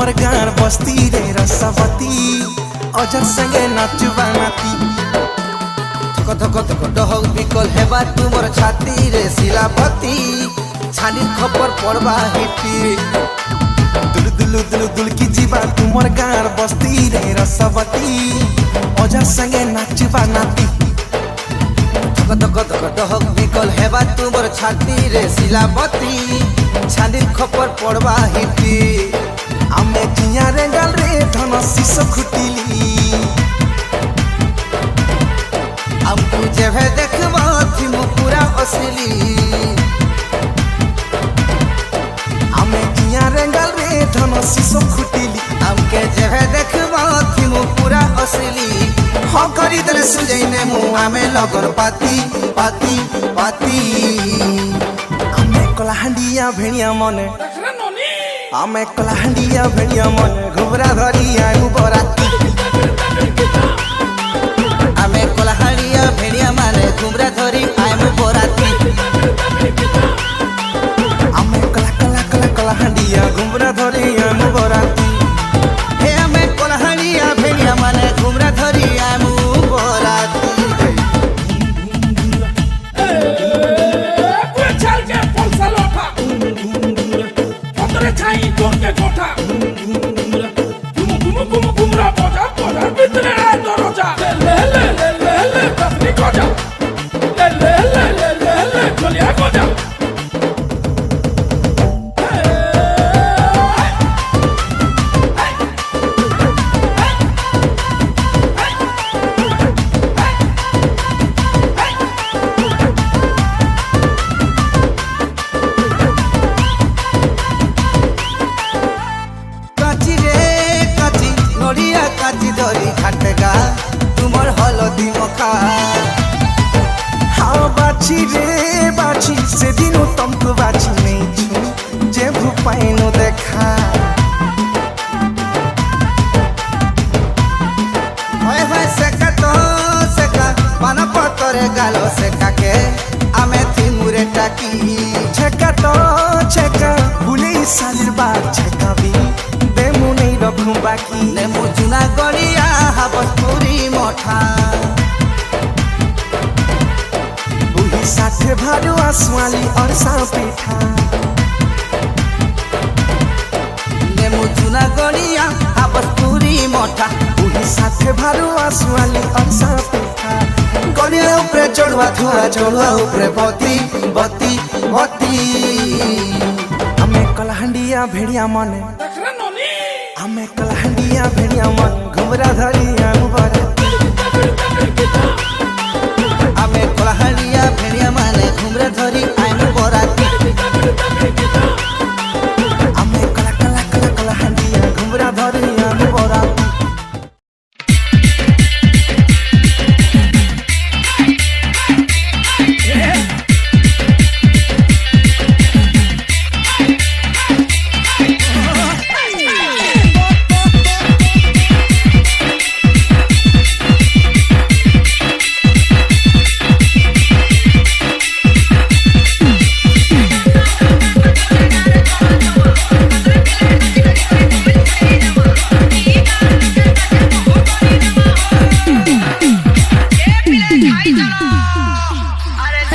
तुमर गार बस्ती रे रसवती अजर संगे नाचुबा नाती थक थक थक डहक बिकल हेबा तुमर छाती रे शिलापति छानी खबर पड़बा हिटी दुलु दुलु दुलु दुल की जीवा तुमर गार बस्ती रे रसवती अजर संगे नाचुबा नाती थक थक थक डहक बिकल हेबा तुमर छाती रे शिलापति छानी खबर पड़बा हिटी आमे जिया रे गाल रे धन शिश खुटिली हमको जेभे देखबा थी मु पूरा असली आमे जिया रे गाल रे धन शिश खुटिली हमके जेभे देखबा थी मु पूरा असली हो करी दर सुजैने मु आमे लगन पाती पाती पाती आमे कलाहांडिया भेणिया मने आमे कलाहांडिया भेणिया मने घुबरा धरी आयु बराती आमे कलाहांडिया भेणिया माने घुमरा धरी आयु बराती आमे कला कला कला कलाहांडिया घुबरा धरी आयु बराती हे आमे कलाहांडिया भेणिया माने घुमरा धरी आयु बराती घाटगा तुमर हलदी मखा हाँ बाछी रे बाछी से दिनों तुमको बाछी नहीं छू जे भूपाइनो देखा होय सेका तो सेका पाना पतरे गालो सेका के आमे थी मुरे टाकी छेका तो छेका भूले सालिर बात छेका भी देमु नहीं रखूं बाकी ने मुजुना गड़िया हाबसपुरी मठा बुही साथे भारो आसवाली और सांपेठा ने मुजुना गड़िया हाबसपुरी मठा बुही साथे भारो आसवाली और सांपेठा गड़िया ऊपर चढ़वा थुआ चढ़वा ऊपर बती बती बती हमें कलाहांडिया भेड़िया मने हमें कलाहांडिया भेड़िया मन घुमरा धरी आयु बराती आमे कलाहांडिया भेड़िया माने घुमरा धरी आयु बराती हमें कला कला कला कलाहांडिया घुमरा धरी आयु बराती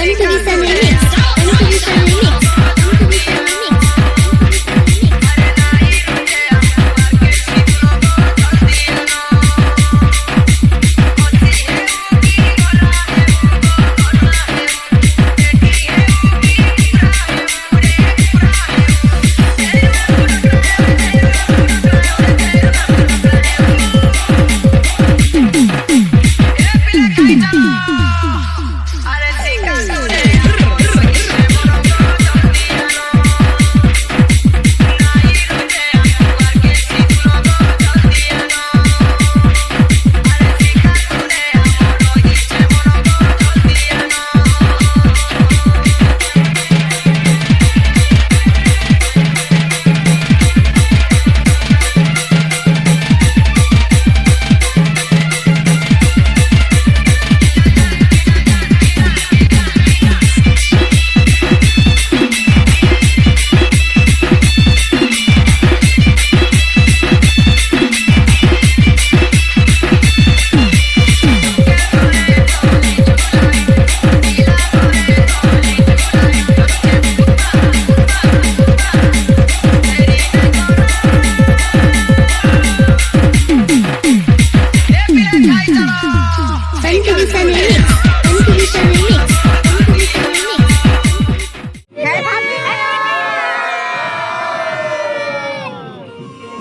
Unconditionally.